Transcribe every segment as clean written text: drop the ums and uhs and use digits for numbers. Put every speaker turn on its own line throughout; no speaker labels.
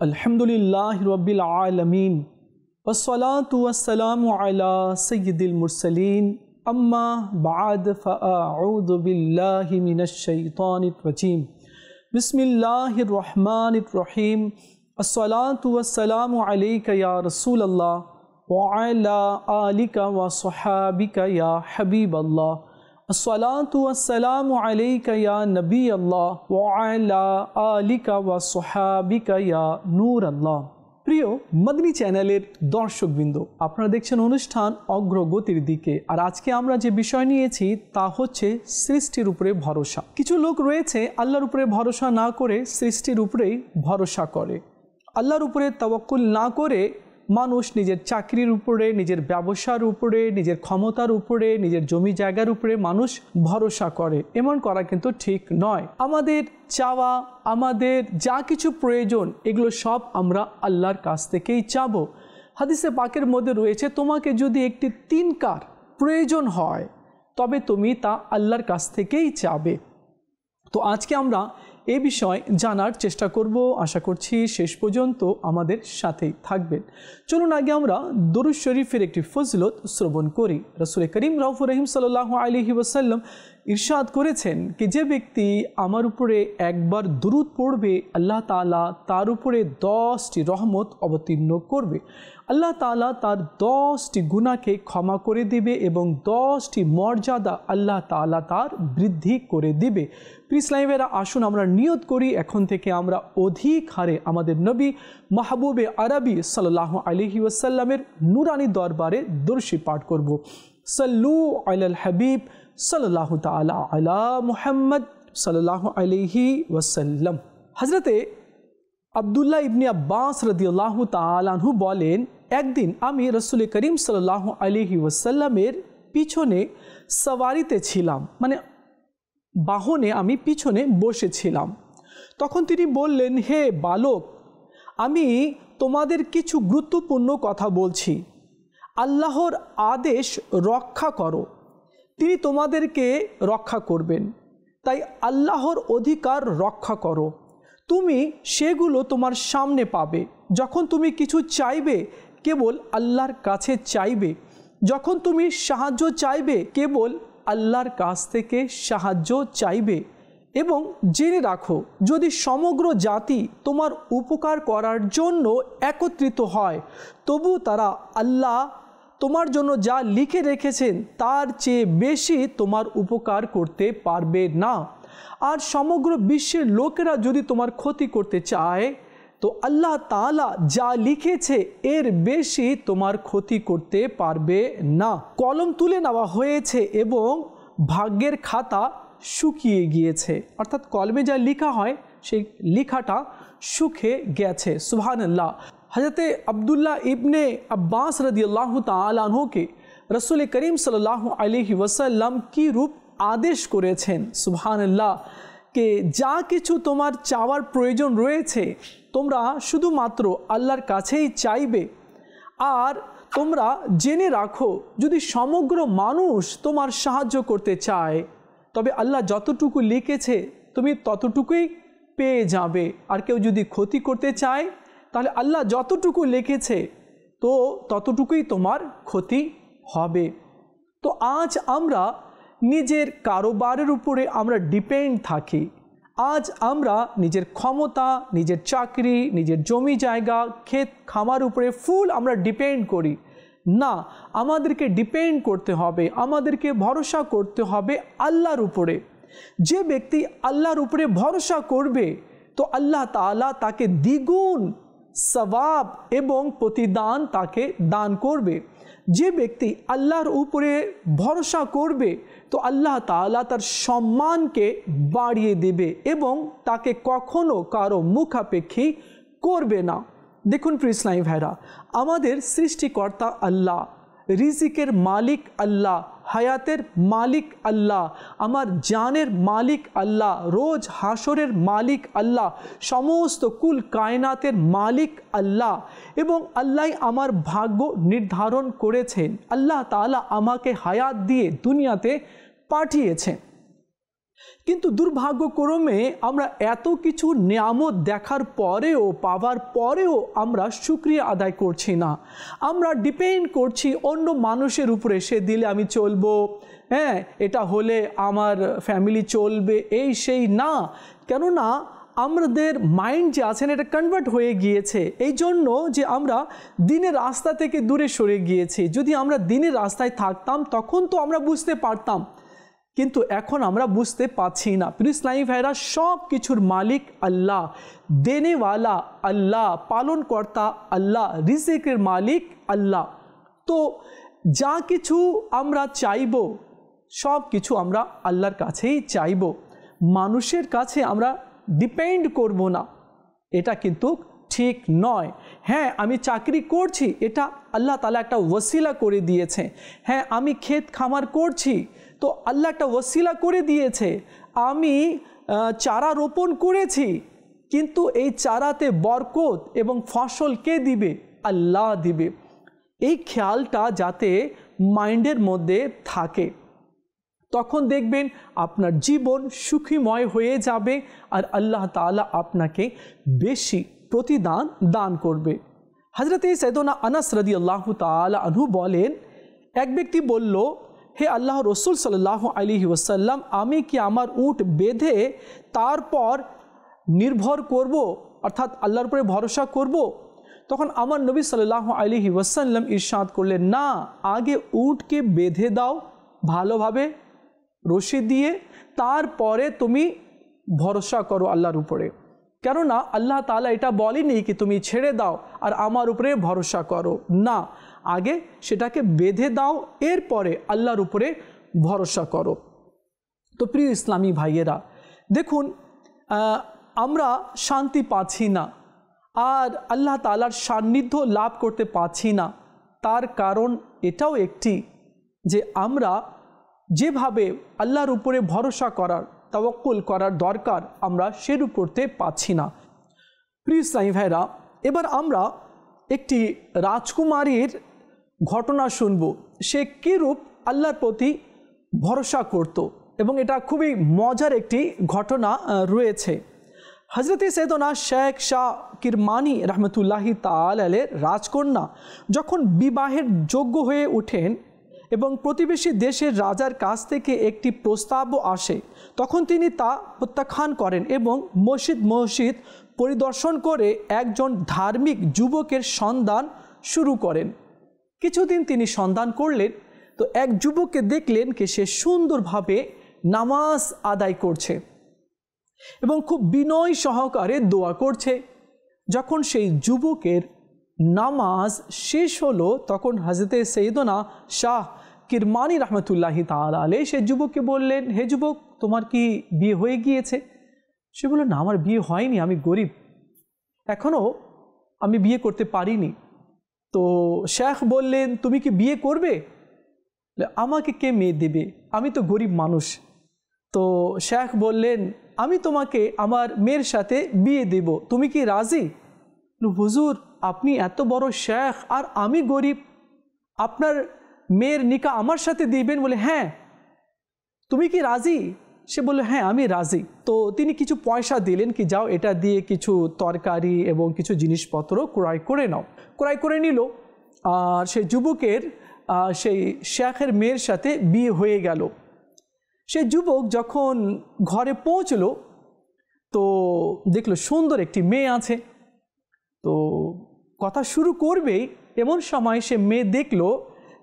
अल्हम्दुलिल्लाहि रब्बिल आलमीन वस्सलातु वस्सलामु अला सय्यिदिल मुरसलीन अम्मा बाद फ़अऊज़ु बिल्लाहि मिनश शैतानिर रजीम बिस्मिल्लाहिर रहमानिर रहीम अस्सलातु वस्सलामु अलैका या रसूलल्लाह व अला आलिका व सहाबिका या हबीबल्लाह अस्सलातु वस्सलामु अलैका या नबी अल्लाह व अला आलिका व सहाबिका या नूर अल्लाह। প্রিয় মদনী চ্যানেলের দর্শকবৃন্দ, আপনারা দেখছেন অনুষ্ঠান অগ্রগতির দিকে। আর আজকে আমরা যে বিষয় নিয়েছি তা হচ্ছে সৃষ্টির উপরে ভরসা। কিছু লোক রয়েছে আল্লাহর উপরে ভরসা না করে সৃষ্টির উপরেই ভরসা করে। আল্লাহর উপরে তাওয়াক্কুল না করে মানুষ নিজের চাকরির উপরে, নিজের ব্যবসার উপরে, নিজের ক্ষমতার উপরে, নিজের জমি জায়গার উপরে মানুষ ভরসা করে। এমন করা কিন্তু ঠিক নয়। আমাদের চাওয়া, আমাদের যা কিছু প্রয়োজন এগুলো সব আমরা আল্লাহর কাছ থেকেই চাবো। হাদিসে পাকের মধ্যে রয়েছে, তোমাকে যদি একটি 3 কার প্রয়োজন হয় তবে তুমি তা আল্লাহর কাছ থেকেই চাবে। তো আজকে আমরা এই বিষয় জানার চেষ্টা করব। আশা করছি শেষ পর্যন্ত আমাদের সাথেই থাকবেন। চলুন আগে আমরা দরুদ শরীফের একটি ফজিলত শ্রবণ করি। রাসূল করিম রাউফুর রহিম সাল্লাল্লাহু আলাইহি ওয়াসাল্লাম ইরশাদ করেছেন কি, যে ব্যক্তি আমার উপরে একবার দুরূদ পড়বে আল্লাহ তাআলা তার উপরে 10টি রহমত অবতীর্ণ করবে। আল্লাহ তাআলা তার 10টি গুনাহকে ক্ষমা করে দিবে এবং 10টি মর্যাদা আল্লাহ তাআলা তার বৃদ্ধি করে দিবে। ইসলামেরা আসুন আমরা নিয়ত করি, এখন থেকে আমরা অধিক হারে আমাদের নবী মাহবুবে আরবি সাল্লাল্লাহু আলাইহি ওয়াসাল্লামের নুরানি দরবারে দরুদ পাঠ করব। সাল্লু আলাল হাবিব সাল্লাল্লাহু তাআলা আলা মুহাম্মদ সাল্লাল্লাহু আলাইহি ওয়াসাল্লাম। হযরতে আব্দুল্লাহ ইবনে আব্বাস রাদিয়াল্লাহু তাআলা আনহু বলেন, একদিন আমি রাসূল করিম সাল্লাল্লাহু আলাইহি ওয়াসাল্লামের পিছনে সওয়ারিতে ছিলাম, মানে বাহনে আমি পিছনে বসেছিলাম। তখন তিনি বললেন, হে বালক, আমি তোমাদের কিছু গুরুত্বপূর্ণ কথা বলছি। আল্লাহর আদেশ রক্ষা করো, তিনি তোমাদেরকে রক্ষা করবেন। তাই আল্লাহর অধিকার রক্ষা করো, তুমি সেগুলো তোমার সামনে পাবে। যখন তুমি কিছু চাইবে কেবল আল্লাহর কাছে চাইবে, যখন তুমি সাহায্য চাইবে কেবল আল্লাহর কাছ থেকে সাহায্য চাইবে। এবং জেনে রাখো, যদি সমগ্র জাতি তোমার উপকার করার জন্য একত্রিত হয় তবু তারা আল্লাহ তোমার জন্য যা লিখে রেখেছেন তার চেয়ে বেশি তোমার উপকার করতে পারবে না। আর সমগ্র বিশ্বের লোকেরা যদি তোমার ক্ষতি করতে চায় তো আল্লাহ তাআলা যা লিখেছে এর বেশি তোমার ক্ষতি করতে পারবে না। কলম তুলে নেওয়া হয়েছে এবং ভাগ্যের খাতা শুকিয়ে গিয়েছে, অর্থাৎ কলমে যা লেখা হয় সেই লেখাটা শুকিয়ে গেছে। সুবহানাল্লাহ। হযরতে আব্দুল্লাহ ইবনে আব্বাস রাদিয়াল্লাহু তাআলা আনহুকে রাসূল করিম সাল্লাল্লাহু আলাইহি ওয়াসাল্লাম কি রূপ আদেশ করেছেন, সুবহানাল্লাহ, কে যা কিছু তোমার চাওয়ার প্রয়োজন রয়েছে তোমরা শুধুমাত্র আল্লাহর কাছেই চাইবে। আর তোমরা জেনে রাখো, যদি সমগ্র মানুষ তোমার সাহায্য করতে চায় তবে আল্লাহ যতটুকু লিখেছে তুমি ততটুকুই পেয়ে যাবে। আর কেউ যদি ক্ষতি করতে চায় তাহলে আল্লাহ যতটুকু লিখেছে তো ততটুকুই তোমার ক্ষতি হবে। তো আজ আমরা নিজের কারোবারের উপরে আমরা ডিপেন্ড থাকি। আজ আমরা নিজের ক্ষমতা, নিজের চাকরি, নিজের জমি জায়গা, ক্ষেত খামার উপরে ফুল আমরা ডিপেন্ড করি না। আমাদেরকে ডিপেন্ড করতে হবে, আমাদেরকে ভরসা করতে হবে আল্লাহর উপরে। যে ব্যক্তি আল্লাহর উপরে ভরসা করবে তো আল্লাহ তাআলা তাকে দ্বিগুণ সওয়াব এবং প্রতিদান তাকে দান করবে। যে ব্যক্তি আল্লাহর উপরে ভরসা করবে তো আল্লাহ তাআলা তার সম্মানকে বাড়িয়ে দেবে এবং তাকে কখনো কারো মুখাপেক্ষী করবে না। দেখুন প্রিয় ইসলামী ভাইরা, আমাদের সৃষ্টিকর্তা আল্লাহ, রিজিকের মালিক আল্লাহ, হায়াতের মালিক আল্লাহ, আমার জানের মালিক আল্লাহ, রোজ হাসরের মালিক আল্লাহ, সমস্ত কুল কায়নাতের মালিক আল্লাহ। এবং আল্লাহ আমার ভাগ্য নির্ধারণ করেছেন। আল্লাহ তাআলা আমাকে হায়াত দিয়ে দুনিয়াতে পাঠিয়েছেন। কিন্তু দুর্ভাগ্যক্রমে আমরা এত কিছু নিয়ামত দেখার পরেও, পাওয়ার পরেও আমরা শুকরিয়া আদায় করছি না। আমরা ডিপেন্ড করছি অন্য মানুষের উপরে, সে দিলে আমি চলবো, হ্যাঁ এটা হলে আমার ফ্যামিলি চলবে, এই সেই না। কেননা আমাদের মাইন্ড যে আছেন এটা কনভার্ট হয়ে গিয়েছে, এই জন্য যে আমরা দিনের রাস্তা থেকে দূরে সরে গিয়েছি। যদি আমরা দিনের রাস্তায় থাকতাম তখন তো আমরা বুঝতে পারতাম, কিন্তু এখন আমরা বুঝতে পারছি না। প্রিয় ইসলামী ভাইরা, সব কিছুর মালিক আল্লাহ, দেনেওয়ালা আল্লাহ, পালনকর্তা আল্লাহ, রিজিকের মালিক আল্লাহ। তো যা কিছু আমরা চাইব সব কিছু আমরা আল্লাহর কাছেই চাইব, মানুষের কাছে আমরা ডিপেন্ড করব না, এটা কিন্তু ঠিক নয়। হ্যাঁ আমি চাকরি করছি, এটা আল্লাহ তাআলা একটা ওসিলা করে দিয়েছে। হ্যাঁ আমি ক্ষেত খামার করছি, তো আল্লাহ একটা ওসিলা করে দিয়েছে। আমি চারা রোপণ করেছি, কিন্তু এই চারাতে বরকত এবং ফসল কে দিবে? আল্লাহ দিবে। এই খেয়ালটা যাতে মাইন্ডের মধ্যে থাকে, তখন দেখবেন আপনার জীবন সুখীময় হয়ে যাবে আর আল্লাহ তাআলা আপনাকে বেশি প্রতিদান দান করবে। হযরত সাইয়েদনা আনাস রাদিয়াল্লাহু তাআলা আনহু বলেন, এক ব্যক্তি বলল, হে আল্লাহ রসুল সাল্লাল্লাহু আলাইহি ওয়াসাল্লাম, আমি কি আমার উট বেঁধে তারপর নির্ভর করব, অর্থাৎ আল্লাহর উপরে ভরসা করব? তখন আমার নবী সাল্লাল্লাহু আলাইহি ওয়াসাল্লাম ইরশাদ করলেন, না, আগে উটকে বেঁধে দাও ভালোভাবে রশি দিয়ে, তারপরে তুমি ভরসা করো আল্লাহর উপরে। কেননা আল্লাহ তাআলা এটা বলেনি কি তুমি ছেড়ে দাও আর আমার উপরে ভরসা করো, না, আগে সেটাকে বেঁধে দাও, এরপরে আল্লাহর উপরে ভরসা করো। তো প্রিয় ইসলামী ভাইয়েরা, দেখুন আমরা শান্তি পাচ্ছি না আর আল্লাহ তাআলার সান্নিধ্য লাভ করতে পারছি না। তার কারণ এটাও একটি যে আমরা যেভাবে আল্লাহর উপরে ভরসা করার, তাওয়াক্কুল করার দরকার, আমরা সেরূপ করতে পারছি না। প্রিয় ইসলামী ভাইরা, এবার আমরা একটি রাজকুমারীর ঘটনা শুনব। সে কীরূপ আল্লাহর প্রতি ভরসা করত এবং এটা খুবই মজার একটি ঘটনা রয়েছে। হযরত সৈয়দনা শেখ শাহ কিরমানি রহমতুল্লাহি তাআলা আলাইহির রাজকন্যা যখন বিবাহের যোগ্য হয়ে ওঠেন এবং প্রতিবেশী দেশের রাজার কাছ থেকে একটি প্রস্তাবও আসে, তখন তিনি তা প্রত্যাখ্যান করেন এবং মসজিদ পরিদর্শন করে একজন ধার্মিক যুবকের সন্ধান শুরু করেন। কিছুদিন তিনি সন্ধান করলেন, তো এক যুবককে দেখলেন কি সে সুন্দরভাবে নামাজ আদায় করছে এবং খুব বিনয় সহকারে দোয়া করছে। যখন সেই যুবকের নামাজ শেষ হলো, তখন হযরত সৈয়দনা শাহ কিরমানি রহমতুল্লাহি তাআলা আলাইহি সেই যুবককে বললেন, হে যুবক, তোমার কি বিয়ে হয়ে গিয়েছে? সে বলল, না, আমার বিয়ে হয়নি, আমি গরিব, এখনও আমি বিয়ে করতে পারিনি। তো শেখ বললেন, তুমি কি বিয়ে করবে? আমাকে কে মেয়ে দেবে, আমি তো গরিব মানুষ। তো শেখ বললেন, আমি তোমাকে আমার মেয়ের সাথে বিয়ে দেব, তুমি কি রাজি? হুজুর, আপনি এত বড় শেখ আর আমি গরিব, আপনার মেয়ের নিকাহ আমার সাথে দিবেন? বলে, হ্যাঁ। তুমি কি রাজি? সে বলল, হ্যাঁ আমি রাজি। তো তিনি কিছু পয়সা দিলেন কি যাও এটা দিয়ে কিছু তরকারি এবং কিছু জিনিসপত্র ক্রয় করে নাও। ক্রয় করে নিল আর সেই যুবকের সেই শেখের মেয়ের সাথে বিয়ে হয়ে গেল। সেই যুবক যখন ঘরে পৌঁছলো তো দেখলো সুন্দর একটি মেয়ে আছে। তো কথা শুরু করবেই এমন সময় সে মেয়ে দেখলো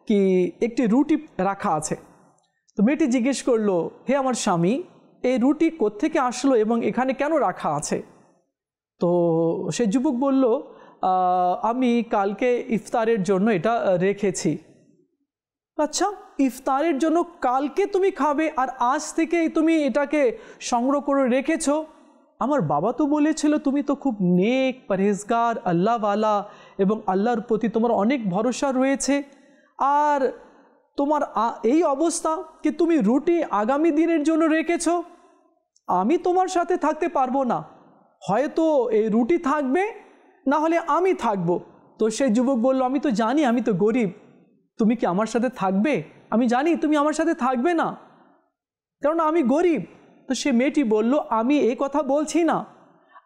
কি একটি রুটি রাখা আছে। তো মেয়েটি জিজ্ঞেস করলো, হে আমার স্বামী, এই রুটি কোত্থেকে আসলো এবং এখানে কেন রাখা আছে? তো সে যুবক বলল, আমি কালকে ইফতারের জন্য এটা রেখেছি। আচ্ছা, ইফতারের জন্য কালকে তুমি খাবে আর আজ থেকে তুমি এটাকে সংগ্রহ করে রেখেছো? আমার বাবা তো বলেছিল তুমি তো খুব নেক, পরহেজগার, আল্লাহওয়ালা এবং আল্লাহর প্রতি তোমার অনেক ভরসা রয়েছে, আর তোমার এই অবস্থা কি তুমি রুটি আগামী দিনের জন্য রেখেছো? আমি তোমার সাথে থাকতে পারবো না, হয়তো এই রুটি থাকবে, না হলে আমি থাকবো। তো সেই যুবক বলল, আমি তো জানি আমি তো গরিব, তুমি কি আমার সাথে থাকবে? আমি জানি তুমি আমার সাথে থাকবে না, কারণ আমি গরিব। তো সে মেয়েটি বলল, আমি এই কথা বলছি না,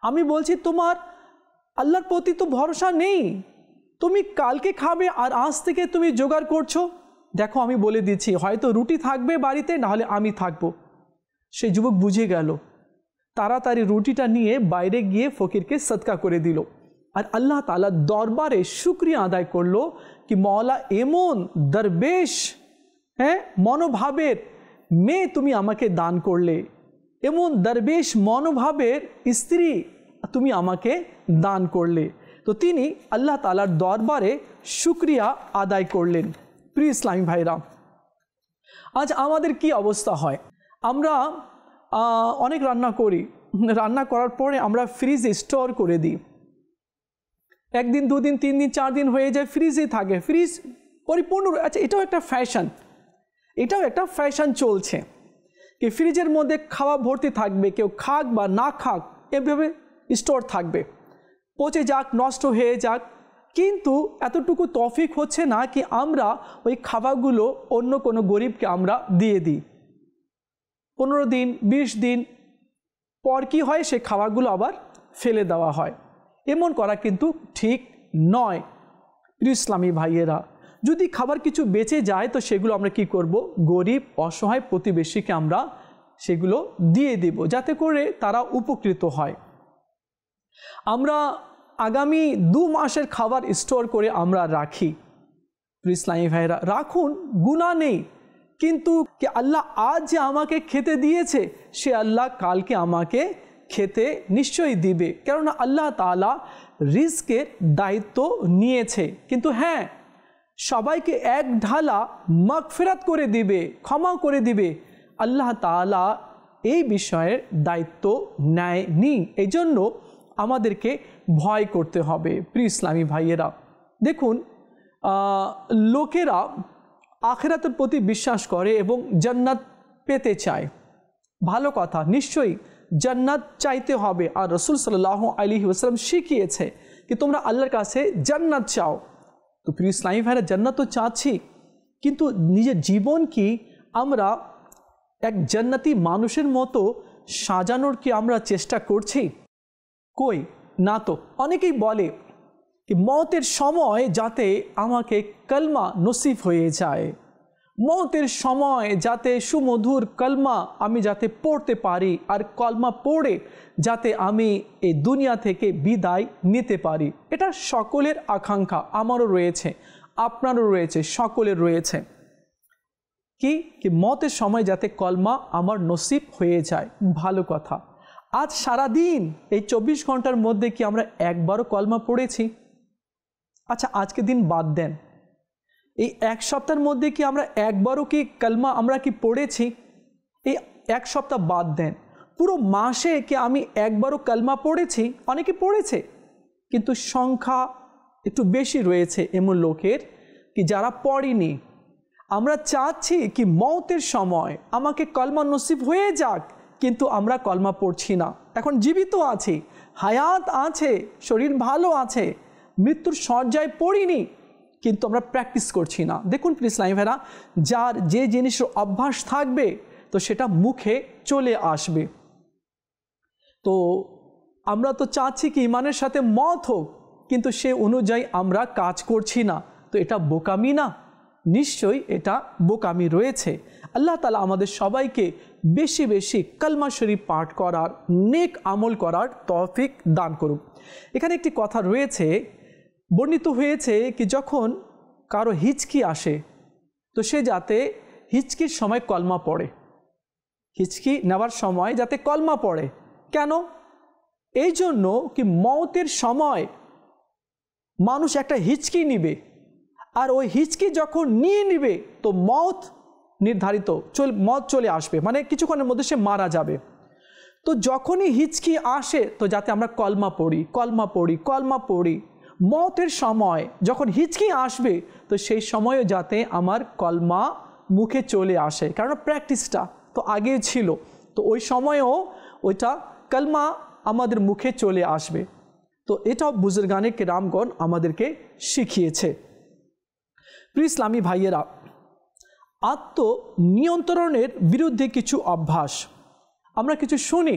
আমি বলছি তোমার আল্লাহর প্রতি তো ভরসা নেই, তুমি কালকে খাবে আর আজ থেকে তুমি জোগাড় করছো। দেখো আমি বলে দিচ্ছি, হয়তো রুটি থাকবে বাড়িতে, নাহলে আমি থাকবো। সেই যুবক বুঝে গেল, তাড়াতাড়ি রুটিটা নিয়ে বাইরে গিয়ে ফকিরকে সদকা করে দিল। আর আল্লাহ তাআলা দরবারে শুকরিয়া আদায় করলো কি মওলা এমন দরবেশ মনোভাবের মেয়ে তুমি আমাকে দান করলে, এমন দরবেশ মনোভাবের স্ত্রী তুমি আমাকে দান করলে। তো তিনি আল্লাহ তাআলার দরবারে শুকরিয়া আদায় করলেন। প্রিয় ইসলামী ভাইরা, আজ আমাদের কি অবস্থা হয়, আমরা অনেক রান্না করি, রান্না করার পরে আমরা ফ্রিজে স্টোর করে দিই, একদিন দুদিন 3 দিন 4 দিন হয়ে যায়, ফ্রিজে থাকে, ফ্রিজ পরিপূর্ণ। আচ্ছা, এটাও একটা ফ্যাশন চলছে কি ফ্রিজের মধ্যে খাওয়া ভর্তি থাকবে, কেউ খাক বা না খাক এভাবে স্টোর থাকবে, পচে যাক নষ্ট হয়ে যাক। কিন্তু এতটুকু তৌফিক হচ্ছে না কি আমরা ওই খাবারগুলো অন্য কোনো গরিবকে আমরা দিয়ে দিই। 15 দিন 20 দিন পর কি হয়, সেই খাবারগুলো আবার ফেলে দেওয়া হয়। এমন করা কিন্তু ঠিক নয়। প্রিয় ইসলামী ভাইয়েরা, যদি খাবার কিছু বেঁচে যায় তো সেগুলো আমরা কি করব, গরিব অসহায় প্রতিবেশীকে আমরা সেগুলো দিয়ে দেব, যাতে করে তারা উপকৃত হয়। আমরা আগামী 2 মাসের খাবার স্টোর করে আমরা রাখি। প্রিয় ইসলামী ভাইয়েরা, রাখুন, গুনাহ নেই, কিন্তু কি আল্লাহ আজ যে আমাকে খেতে দিয়েছে, সে আল্লাহ কালকে আমাকে খেতে নিশ্চয়ই দিবে, কেননা আল্লাহ তাআলা রিজকের দায়িত্ব নিয়েছে। কিন্তু হ্যাঁ, সবাইকে এক ঢালা মাগফিরাত করে দিবে, ক্ষমা করে দিবে, আল্লাহ তাআলা এই বিষয়ের দায়িত্ব নেয়নি। এই জন্য আমাদেরকে ভয় করতে হবে। প্রিয় ইসলামী ভাইয়েরা, দেখুন, লোকেরা আখিরাতের প্রতি বিশ্বাস করে এবং জান্নাত পেতে চায়, ভালো কথা, নিশ্চয়ই জান্নাত চাইতে হবে। আর রাসূল সাল্লাল্লাহু আলাইহি ওয়াসাল্লাম শিখিয়েছে কি তোমরা আল্লাহর কাছে জান্নাত চাও। তো প্রিয় ইসলামী ভাইরা, জান্নাত তো চাচ্ছি, কিন্তু নিজের জীবন কি আমরা এক জান্নাতি মানুষের মতো সাজানোর কি আমরা চেষ্টা করছি? কই না তো। অনেকেই বলে কি মওতের সময় যাতে আমাকে কলমা নসিব হয়ে যায়, মওতের সময় যাতে সুমধুর কলমা আমি যাতে পড়তে পারি, আর কলমা পড়ে যাতে আমি এই দুনিয়া থেকে বিদায় নিতে পারি। এটা সকলের আকাঙ্ক্ষা, আমারও রয়েছে, আপনারও রয়েছে, সকলের রয়েছে। কি মওতের সময় যাতে কলমা আমার নসিব হয়ে যায়, ভালো কথা। আজ সারাদিন এই 24 ঘন্টার মধ্যে কি আমরা একবারও কলমা পড়েছি? আচ্ছা, আজকে দিন বাদ দেন, এই 1 সপ্তাহের মধ্যে কি আমরা একবারও কি কলমা আমরা কি পড়েছি? এই 1 সপ্তাহ বাদ দেন, পুরো মাসে কি আমি একবারও কলমা পড়েছি? অনেকে পড়েছে, কিন্তু সংখ্যা একটু বেশি রয়েছে এমন লোকের কি যারা পড়েনি। আমরা চাচ্ছি কি মওতের সময় আমাকে কলমা নসিব হয়ে যাক, কিন্তু আমরা কলমা পড়ছি না। এখন জীবিত আছি, হায়াত আছে, শরীর ভালো আছে, মৃত্যুর শয্যায় পড়িনি, কিন্তু আমরা প্র্যাকটিস করছি না। দেখুন প্রিয় ইসলামী ভাইরা, যার যে জিনিসের অভ্যাস থাকবে তো সেটা মুখে চলে আসবে। তো আমরা তো চাচ্ছি কি ইমানের সাথে মত হোক, কিন্তু সে অনুযায়ী আমরা কাজ করছি না, তো এটা বোকামি না? নিশ্চয়ই এটা বোকামি রয়েছে। আল্লাহ তাআলা আমাদের সবাইকে বেশি বেশি কালমা শরীফ পাঠ করার, নেক আমল করার তৌফিক দান করুন। এখানে একটি কথা রয়েছে, বর্ণিত হয়েছে কি যখন কারো হিচকি আসে তো সে যাতে হিচকির সময় কলমা পড়ে, হিচকি নেওয়ার সময় যাতে কলমা পড়ে। কেন? এই জন্য কি মওতের সময় মানুষ একটা হিচকি নিবে, আর ওই হিচকি যখন নিয়ে নিবে তো মওত নির্ধারিত, মওত চলে আসবে, মানে কিছুক্ষণের মধ্যে সে মারা যাবে। তো যখনই হিচকি আসে তো যাতে আমরা কলমা পড়ি, কলমা পড়ি, কলমা পড়ি। মওতের সময় যখন হিচকি আসবে তো সেই সময়ও যাতে আমার কলমা মুখে চলে আসে, কারণ প্র্যাকটিসটা তো আগেই ছিল, তো ওই সময়েও ওইটা কলমা আমাদের মুখে চলে আসবে। তো এটাও বুজুর্গানে কেরামগণ আমাদেরকে শিখিয়েছে। প্রিয় ইসলামী ভাইয়েরা, আত্মনিয়ন্ত্রণের বিরুদ্ধে কিছু অভ্যাস। আমরা কিছু শুনি,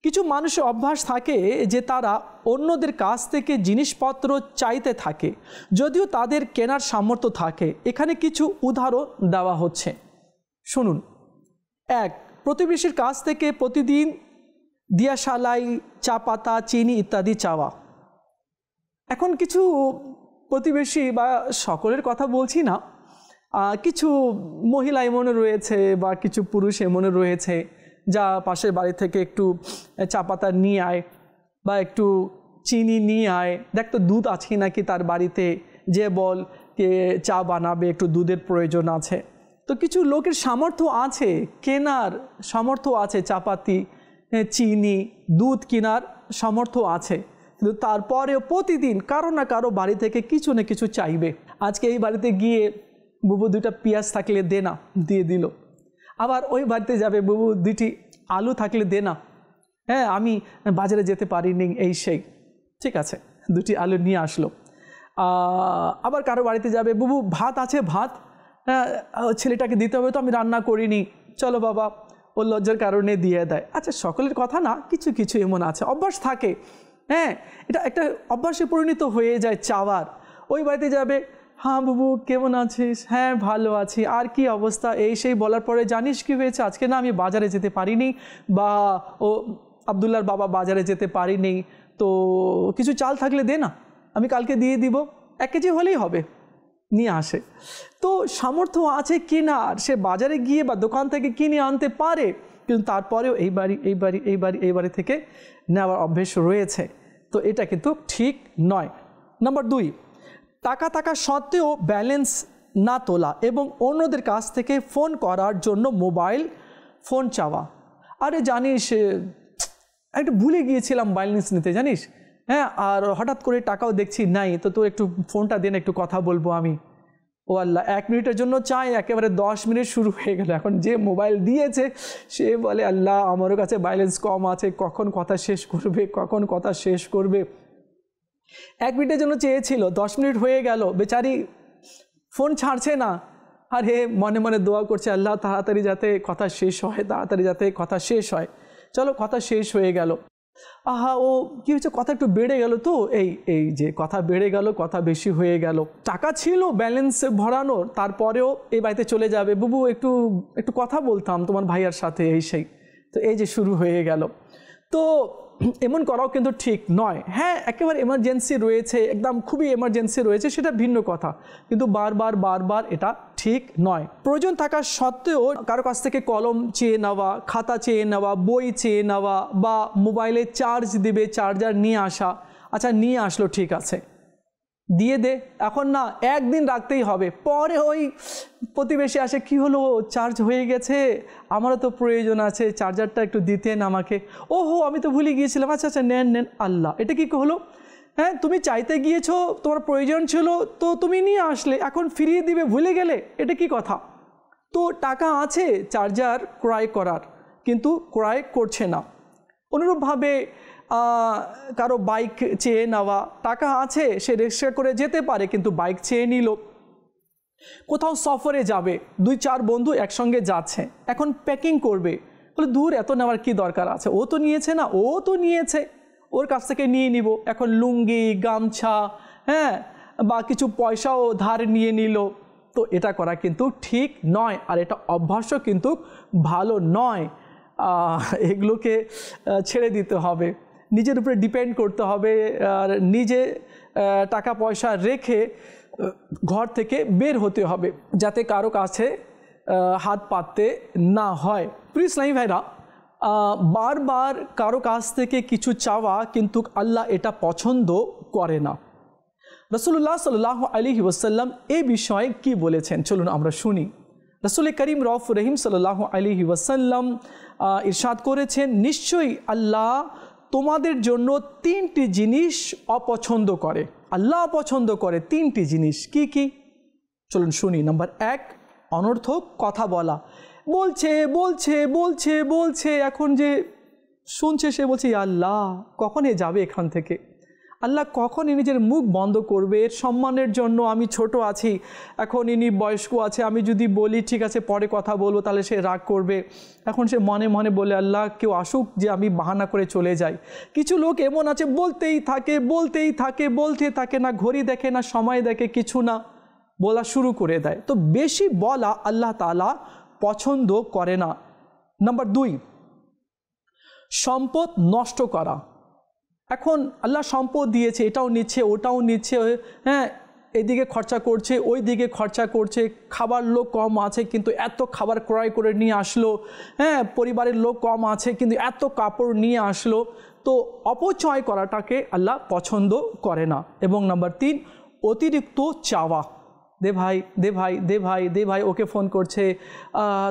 কিছু মানুষের অভ্যাস থাকে যে তারা অন্যদের কাছ থেকে জিনিসপত্র চাইতে থাকে যদিও তাদের কেনার সামর্থ্য থাকে। এখানে কিছু উদাহরণ দেওয়া হচ্ছে, শুনুন। 1, প্রতিবেশীর কাছ থেকে প্রতিদিন দিয়াশালাই, চা পাতা, চিনি ইত্যাদি চাওয়া। এখন কিছু প্রতিবেশী বা সকলের কথা বলছি না, কিছু মহিলা এমনও রয়েছে বা কিছু পুরুষ এমনও রয়েছে যা পাশের বাড়ি থেকে একটু চা পাতা নিয়ে আয় বা একটু চিনি নিয়ে আয়, দেখ তো দুধ আছে নাকি তার বাড়িতে, যে বল কে চা বানাবে, একটু দুধের প্রয়োজন আছে। তো কিছু লোকের সামর্থ্য আছে, কেনার সামর্থ্য আছে, চাপাতি, চিনি, দুধ কেনার সামর্থ্য আছে, কিন্তু তারপরেও প্রতিদিন কারো না কারো বাড়ি থেকে কিছু না কিছু চাইবে। আজকে এই বাড়িতে গিয়ে বুবু 2টা পেঁয়াজ থাকলে দে না, দিয়ে দিল। আবার ওই বাড়িতে যাবে, বুবু 2টি আলু থাকলে দে না, হ্যাঁ আমি বাজারে যেতে পারিনি, এই সেই, ঠিক আছে 2টি আলু নিয়ে আসলো। আবার কারো বাড়িতে যাবে, বুবু ভাত আছে, ভাত ছেলেটাকে দিতে হবে তো, আমি রান্না করিনি, চলো বাবা, ও লজ্জার কারণে দিয়ে দেয়। আচ্ছা সকলের কথা না, কিছু কিছু এমন আছে, অভ্যাস থাকে, হ্যাঁ এটা একটা অভ্যাসে পরিণত হয়ে যায় চাওয়ার। ওই বাড়িতে যাবে, হ্যাঁ বাবু কেমন আছিস, হ্যাঁ ভালো আছি, আর কি অবস্থা, এই সেই বলার পরে জানিস কি হয়েছে, আজকে না আমি বাজারে যেতে পারিনি, বা ও আবদুল্লার বাবা বাজারে যেতে পারিনি, তো কিছু চাল থাকলে দে না, আমি কালকে দিয়ে দিব, 1 কেজি হলেই হবে, নিয়ে আসে। তো সামর্থ্য আছে কেনার, সে বাজারে গিয়ে বা দোকান থেকে কিনে আনতে পারে, কিন্তু তারপরেও এই বাড়ি থেকে নেওয়ার অভ্যেস রয়েছে। তো এটা কিন্তু ঠিক নয়। নাম্বার 2, টাকা থাকা সত্ত্বেও ব্যালেন্স না তোলা এবং অন্যদের কাছ থেকে ফোন করার জন্য মোবাইল ফোন চাওয়া। আরে জানিস একটু ভুলে গিয়েছিলাম ব্যালেন্স নিতে, জানিস, হ্যাঁ আর হঠাৎ করে টাকাও দেখছি নাই, তো তো একটু ফোনটা দেন, একটু কথা বলবো আমি। ও আল্লাহ, 1 মিনিটের জন্য চাই, একেবারে 10 মিনিট শুরু হয়ে গেল। এখন যে মোবাইল দিয়েছে সে বলে আল্লাহ আমারও কাছে ব্যালেন্স কম আছে, কখন কথা শেষ করবে। 1 মিনিটের জন্য চেয়েছিল, 10 মিনিট হয়ে গেল, বেচারি ফোন ছাড়ছে না। আর হে মনে মনে দোয়া করছে, আল্লাহ তাড়াতাড়ি যাতে কথা শেষ হয়, চলো কথা শেষ হয়ে গেল। আহা ও কি হয়েছে, কথা একটু বেড়ে গেল, তো এই যে কথা বেড়ে গেল, কথা বেশি হয়ে গেল, টাকা ছিল ব্যালেন্স ভরানোর, তারপরেও এই বাড়িতে চলে যাবে, বুবু একটু কথা বলতাম তোমার ভাইয়ার সাথে, এই সেই, তো এই যে শুরু হয়ে গেল। তো এমন করাও কিন্তু ঠিক নয়। হ্যাঁ একেবারে এমার্জেন্সি রয়েছে, একদম খুবই এমার্জেন্সি রয়েছে, সেটা ভিন্ন কথা, কিন্তু বারবার এটা ঠিক নয়। প্রয়োজন থাকা সত্ত্বেও কারো কাছ থেকে কলম চেয়ে নেওয়া, খাতা চেয়ে নেওয়া, বই চেয়ে নেওয়া, বা মোবাইলে চার্জ দেবে, চার্জার নিয়ে আসা, আচ্ছা নিয়ে আসলো ঠিক আছে, দিয়ে দে, এখন না 1 দিন রাখতেই হবে। পরে ওই প্রতিবেশী আসে, কি হলো চার্জ হয়ে গেছে, আমারও তো প্রয়োজন আছে, চার্জারটা একটু দিতেন আমাকে। ওহো আমি তো ভুলে গিয়েছিলাম, আচ্ছা নেন। আল্লাহ, এটা কি হলো? হ্যাঁ তুমি চাইতে গিয়েছো, তোমার প্রয়োজন ছিল, তো তুমি নিয়ে আসলে, এখন ফিরিয়ে দিবে ভুলে গেলে, এটা কি কথা? তো টাকা আছে চার্জার ক্রয় করার, কিন্তু ক্রয় করছে না। অনুরূপভাবে কারো বাইক চেয়ে নেওয়া, টাকা আছে সে রিক্সা করে যেতে পারে, কিন্তু বাইক চেয়ে নিল। কোথাও সফরে যাবে, 2-4 বন্ধু একসঙ্গে যাচ্ছে, এখন প্যাকিং করবে, বলে দূর এত নেওয়ার কি দরকার আছে, ও তো নিয়েছে, ওর কাছ থেকে নিয়ে নিব। এখন লুঙ্গি, গামছা, হ্যাঁ বা কিছু পয়সাও ধার নিয়ে নিল। তো এটা করা কিন্তু ঠিক নয়, আর এটা অভ্যাসও কিন্তু ভালো নয়। এগুলোকে ছেড়ে দিতে হবে, নিজের উপরে ডিপেন্ড করতে হবে, আর নিজে টাকা পয়সা রেখে ঘর থেকে বের হতে হবে, যাতে কারো কাছে হাত পাততে না হয়। প্রিয় ইসলামী ভাইরা, বারবার কারো কাছ থেকে কিছু চাওয়া কিন্তু আল্লাহ এটা পছন্দ করে না। রাসূলুল্লাহ সাল্লাল্লাহু আলাইহি ওয়াসাল্লাম এই বিষয়ে কি বলেছেন চলুন আমরা শুনি। রাসূল করিম রউফুর রহিম সাল্লাল্লাহু আলাইহি ওয়াসাল্লাম ইরশাদ করেছেন, নিশ্চয়ই আল্লাহ তোমাদের জন্য 3টি জিনিস অপছন্দ করে। আল্লাহ অপছন্দ করে 3টি জিনিস, কি কি চলুন শুনি। নাম্বার 1, অনর্থক কথা বলা। বলছে, এখন যে শুনছে সে বলছে, আল্লাহ কখন এ যাবে এখান থেকে, আল্লাহ কখন নিজের মুখ বন্ধ করবে? এর সম্মানের জন্য আমি ছোট আছি, এখন ইনি বয়স্ক আছে, আমি যদি বলি ঠিক আছে পরে কথা বলবো তাহলে সে রাগ করবে। এখন সে মনে মনে বলে আল্লাহ কেউ আসুক যে আমি বাহানা করে চলে যাই। কিছু লোক এমন আছে বলতেই থাকে, না ঘড়ি দেখে না সময় দেখে, কিছু না, বলা শুরু করে দেয়। তো বেশি বলা আল্লাহ তাআলা পছন্দ করে না। নাম্বার 2, সম্পদ নষ্ট করা। এখন আল্লাহ সম্পদ দিয়েছে, এটাও নিচ্ছে ওটাও নিচ্ছে, হ্যাঁ, এদিকে খরচা করছে ওই দিকে খরচা করছে, খাবার লোক কম আছে কিন্তু এত খাবার ক্রয় করে নিয়ে আসলো, হ্যাঁ, পরিবারের লোক কম আছে কিন্তু এত কাপড় নিয়ে আসলো। তো অপচয় করাটাকে আল্লাহ পছন্দ করে না। এবং নাম্বার 3, অতিরিক্ত চাওয়া। দে ভাই দে ভাই দে ভাই দে ভাই, ওকে ফোন করছে,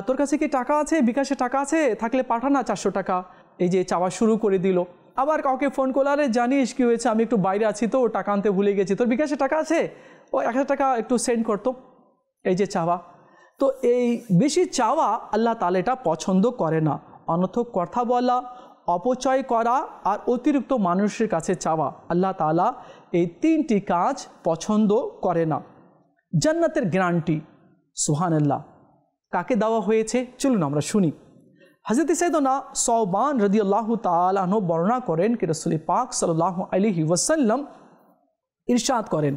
তোর কাছে কি টাকা আছে, বিকাশে টাকা আছে, থাকলে পাঠানা 400 টাকা, এই যে চাওয়া শুরু করে দিল। আবার কাউকে ফোন করলে, আরে জানিস কী হয়েছে, আমি একটু বাইরে আছি তো টাকা আনতে ভুলে গেছি, তোর বিকাশে টাকা আছে, ও 1000 টাকা একটু সেন্ড করতো, এই যে চাওয়া। তো এই বেশি চাওয়া আল্লাহ তাআলা এটা পছন্দ করে না। অনর্থক কথা বলা, অপচয় করা আর অতিরিক্ত মানুষের কাছে চাওয়া, আল্লাহ তাআলা এই 3টি কাজ পছন্দ করে না। জান্নাতের গ্যারান্টি, সুবহানাল্লাহ, কাকে দেওয়া হয়েছে চলুন আমরা শুনি। হযরত সাইয়েদনা সওবান রাদিয়াল্লাহু তাআলা আনহু বর্ণনা করেন कि রাসূল পাক সাল্লাল্লাহু আলাইহি ওয়াসাল্লাম ইরশাদ করেন,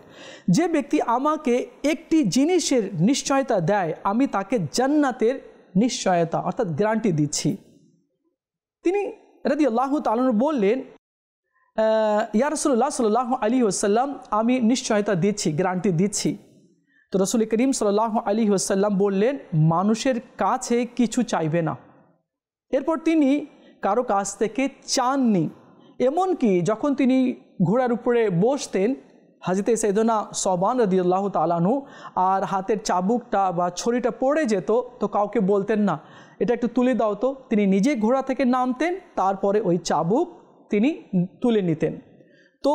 যে ব্যক্তি আমাকে একটি জিনিসের নিশ্চয়তা দেয় আমি তাকে জান্নাতের নিশ্চয়তা অর্থাৎ গ্যারান্টি দিচ্ছি। তিনি রাদিয়াল্লাহু তাআলা বললেন, ইয়া রাসূলুল্লাহ সাল্লাল্লাহু আলাইহি ওয়াসাল্লাম, আমি নিশ্চয়তা দিচ্ছি, গ্যারান্টি দিচ্ছি। তো রাসূল করিম সাল্লাল্লাহু আলাইহি ওয়াসাল্লাম বললেন, মানুষের কাছে কিছু চাইবে না। এরপর তিনি কারো কাছ থেকে চাননি। এমনকি যখন তিনি ঘোড়ার উপরে বসতেন, হযরত সাইয়েদনা সওবান রাদিয়াল্লাহু তাআলা আনহু আর হাতের চাবুকটা বা ছড়িটা পড়ে যেত তো কাউকে বলতেন না, এটা একটু তুলে দাও তো। তিনি নিজে ঘোড়া থেকে নামতেন, তারপরে ওই চাবুক তিনি তুলে নিতেন। তো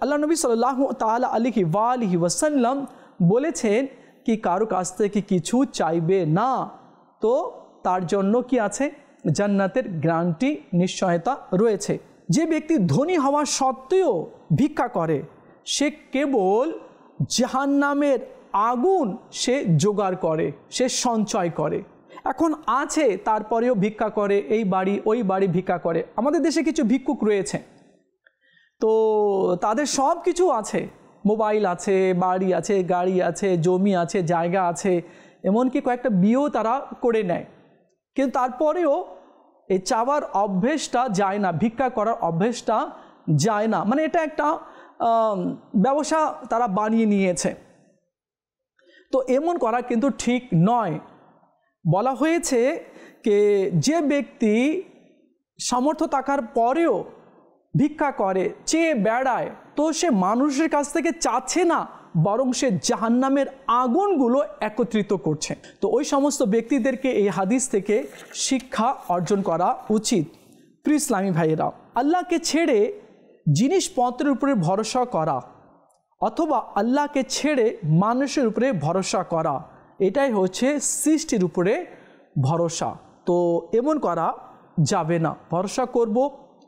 আল্লাহ নবী সাল্লাল্লাহু তাআলা আলাইহি ওয়াসাল্লাম বলেছেন কি কারো কাছ থেকে কিছু চাইবে না, তো তার জন্য কি আছে, জান্নাতের গ্যারান্টি, নিশ্চয়তা রয়েছে। যে ব্যক্তি ধনী হওয়া সত্ত্বেও ভিক্ষা করে সে কেবল জাহান্নামের আগুন সে জোগাড় করে, সে সঞ্চয় করে। এখন আছে তারপরেও ভিক্ষা করে, এই বাড়ি ওই বাড়ি ভিক্ষা করে। আমাদের দেশে কিছু ভিক্ষুক রয়েছে, তো তাদের সব কিছু আছে, মোবাইল আছে, বাড়ি আছে, গাড়ি আছে, জমি আছে, জায়গা আছে, এমনকি কয়েকটা বিয়েও তারা করে নেয়, কিন্তু তারপরেও এই চাওয়ার অভ্যেসটা যায় না, ভিক্ষা করার অভ্যেসটা যায় না। মানে এটা একটা ব্যবসা তারা বানিয়ে নিয়েছে। তো এমন করা কিন্তু ঠিক নয়। বলা হয়েছে যে যে ব্যক্তি সামর্থ্য থাকার পরেও ভিক্ষা করে, চেয়ে বেড়ায়, তো সে মানুষের কাছ থেকে চাচ্ছে না, বরং সে জাহান্নামের আগুনগুলো একত্রিত করছে। তো ওই সমস্ত ব্যক্তিদেরকে এই হাদিস থেকে শিক্ষা অর্জন করা উচিত। প্রিয় ইসলামী ভাইয়েরা, আল্লাহকে ছেড়ে জিনিসপত্রের উপরে ভরসা করা অথবা আল্লাহকে ছেড়ে মানুষের উপরে ভরসা করা, এটাই হচ্ছে সৃষ্টির উপরে ভরসা। তো এমন করা যাবে না, ভরসা করব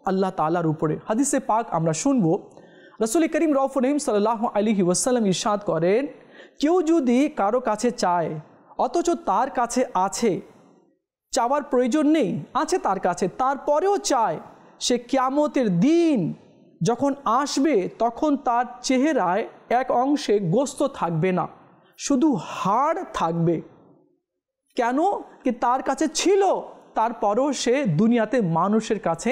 আল্লাহ তাআলার উপরে। হাদিসে পাক আমরা শুনবো, রাসূল করিম রাউফুর রহিম সাল্লাল্লাহু আলাইহি ওয়াসাল্লাম ইরশাদ করেন, কেউ যদি কারো কাছে চায় অথচ তার কাছে আছে, চাওয়ার প্রয়োজন নেই, আছে তার কাছে, তারপরেও চায়, সে কিয়ামতের দিন যখন আসবে তখন তার চেহারায় এক অংশে গোস্ত থাকবে না, শুধু হাড় থাকবে। কেন? কি তার কাছে ছিল, তারপরেও সে দুনিয়াতে মানুষের কাছে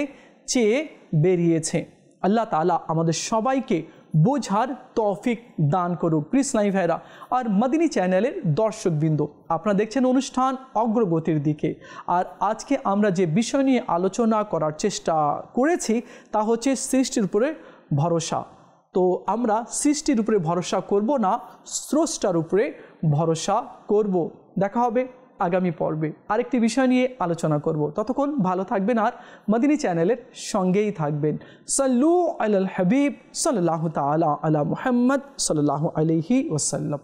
চেয়ে বেরিয়েছে। আল্লাহ তাআলা আমাদের সবাইকে বোঝার তৌফিক দান করুক। প্রিয় ইসলামী ভাইরা আর মদিনী চ্যানেলের দর্শকবৃন্দ, আপনারা দেখছেন অনুষ্ঠান অগ্রগতির দিকে। আর আজকে আমরা যে বিষয় নিয়ে আলোচনা করার চেষ্টা করেছি তা হচ্ছে সৃষ্টির উপরে ভরসা। তো আমরা সৃষ্টির উপরে ভরসা করব না, স্রষ্টার উপরে ভরসা করব। দেখা হবে আগামী পর্বে আরেকটি বিষয় নিয়ে আলোচনা করব। ততক্ষণ ভালো থাকবেন আর মদিনী চ্যানেলের সঙ্গেই থাকবেন। সাল্লু আলাল হাবিব সাল্লাল্লাহু তাআলা আলা মুহাম্মদ সাল্লাল্লাহু আলাইহি ওয়াসাল্লাম।